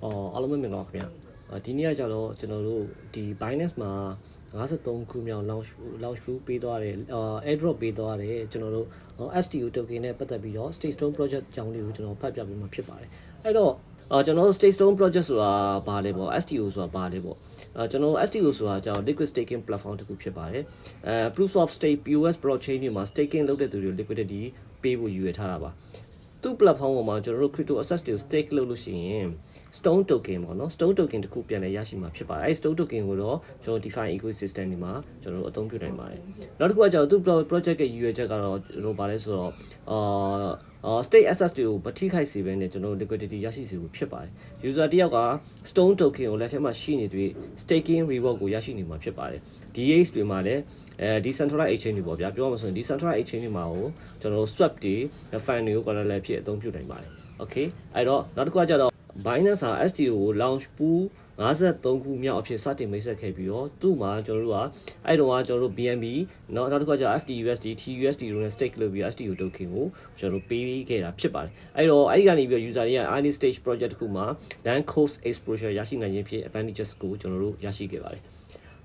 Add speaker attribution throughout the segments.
Speaker 1: အားလုံးပဲမင်္ဂလာပါခင်ဗျာဒီနေ့ကကြတော့ကျွန်တော်တို့ဒီ Binance မှာ53ခုမြောက် launch proof ပေးသွားတယ်airdrop ပေးသွားတယ်ကျွန်တော်တို့ STO token နဲ့ပတ်သက်ပြီးတော့ State Stone project အကြောင်းလေးကိုကျွန်တော်ဖတ်ပြပေးမှာဖြစ်ပါတယ်အဲ့တော့ကျွန်တော်တို့ State Stone project ဆိုတာဘာလဲပေါ့ STO ဆိုတာဘာလဲပေါ့ကျွန်တော် STO ဆိုတာကျွန်တော် liquid staking platform တစ်ခုဖြစ်ပါတယ်proof of stake POS blockchain တွေမှာ staking လုပ်တဲ့သူတွေ liquidity ပေးဖို့ယူရထားတာပါသူ့ platform ပေါ်မှာကျွန်တော်တို့ crypto assets တွေကို stake လုပ်လို့ရှိရင် stone token ပေါ့နော် stone token တခုပြန်လဲရရှိမှာဖြစ်ပါတယ်အဲ stone token ကိုတော့ကျွန်တော် DeFi ecosystem တွေမှာကျွန်တော်တို့အသုံးပြုနိုင်ပါတယ်နောက်တစ်ခုကကျွန်တော်သူ့ project ရဲ့ရည်ရွယ်ချက်ကတော့ကျွန်တော်ဗာလဲဆိုတော့state assets တွေကိုမထိခိုက်စေဘဲနဲ့ကျွန်တော် liquidity ရရှိစေဖို့ဖြစ်ပါတယ် user တယောက်က stone token ကိုလက်ထဲမှာရှိနေတွေ့ staking reward ကိုရရှိနေမှာဖြစ်ပါတယ် DAX တွေမှာလည်းdecentralized exchange တွေပေါ့ဗျာပြောရမှာဆိုရင် decentralized exchange တွေမှာကိုကျွန်တော်တို့ swap တွေ fund တွေကို collateral ဖြစ်အသုံးပြုနိုင်ပါတယ် okay အဲ့တော့နောက်တစ်ခုကကျတော့Binance ဟာ STO ကို launch pool 53ခုမြောက်အဖြစ်စတင်မိတ်ဆက်ခဲ့ပြီးတော့သူ့မှာကျွန်တော်တို့ကအဲ့တော့ကျွန်တော်တို့ BNB နောက်တစ်ခါကျ FTUSD TUSD တို့နဲ့ stake လုပ်ပြီး STO token ကိုကျွန်တော်တို့ပေးခဲ့တာဖြစ်ပါတယ်အဲ့တော့အဲ့ဒီကနေပြီး user တွေက early stage project တစ်ခုမှာ dan cost exposure ရရှိနိုင်ခြင်းဖြစ် advantages ကိုကျွန်တော်တို့ရရှိခဲ့ပါတယ်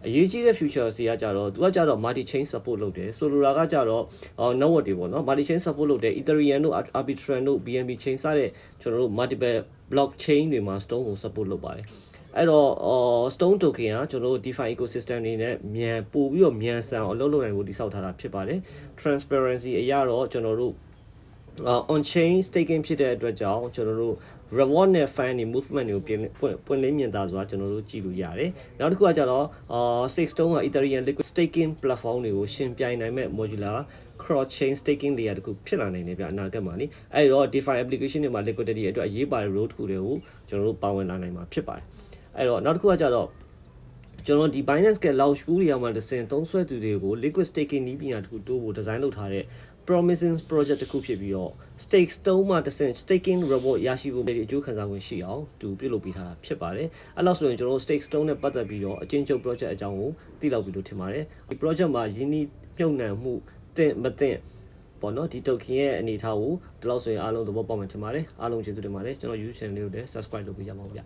Speaker 1: အရေးကြီးတဲ့ future စီကကြတော့သူကကြတော့ multi chain support လုပ်တယ်ဆိုလိုတာကကြတော့network တွေပေါ့နော် multi chain support လုပ်တယ် Ethereum တို့ Arbitrum တို့ BNB chain စတဲ့ကျွန်တော်တို့ multiple blockchain တွေမှာ stone ကို support လုပ်ပါတယ်အဲ့တော့stone token ကကျွန်တော်တို့ DeFi ecosystem တွေနဲ့မြန်ပို့ပြီးတော့မြန်ဆန်အောင်လုပ်နိုင်ဖို့တည်ဆောက်ထားတာဖြစ်ပါတယ် transparency အရာတော့ကျွန်တော်တို့on chain staking ဖြစ်တဲ့အတွက်ကြောင့်ကျွန်တော်တို့reward နဲ့ fan တွေ movement တွေကိုပွင့်လင်းမြင်သာစွာကျွန်တော်တို့ကြည့်လို့ရတယ်။နောက်တစ်ခုကကြတော့State Stone က Ethereum liquid staking platform တွေကိုရှင်ပြိုင်နိုင်မဲ့ modular cross chain staking layer တခုဖြစ်လာနိုင်တယ်ဗျအနာဂတ်မှာနိ။အဲ့တော့ DeFi application တွေမှာ liquidity အတွက်အရေးပါတဲ့ role တစ်ခုတွေကိုကျွန်တော်တို့ပါဝင်လာနိုင်မှာဖြစ်ပါတယ်။အဲ့တော့နောက်တစ်ခုကကြတော့ကျွန်တော်ဒီ Binance က launch pool တွေမှာတစ်စင်သုံးဆွဲသူတွေကို liquid staking နည်းပညာတစ်ခုတိုးဖို့ design လုပ်ထားတဲ့promising project တစ်ခုဖြစ်ပြီးတော့ stake stone မှာတစ်ဆင့် staking reward ရရှိဖို့အကျိုးခံစား권ရှိအောင်သူပြုလုပ်ပေးထားတာဖြစ်ပါတယ်အဲ့လောက်ဆိုရင်ကျွန်တော်တို့ stake stone နဲ့ပတ်သက်ပြီးတော့အချင်းချုပ် project အကြောင်းကိုသိလောက်ပြီလို့ထင်ပါတယ်ဒီ project မှာယင်းနှိမြုပ်နှံမှုတင်မတင်ပေါ့နော်ဒီ token ရဲ့အနေအထားကိုဒီလောက်ဆိုရင်အားလုံးသဘောပေါက်မှထင်ပါတယ်အားလုံးကျေးဇူးတင်ပါတယ်ကျွန်တော် YouTube channel လေးကိုလည်း subscribe လုပ်ပေးကြပါဦးဗျ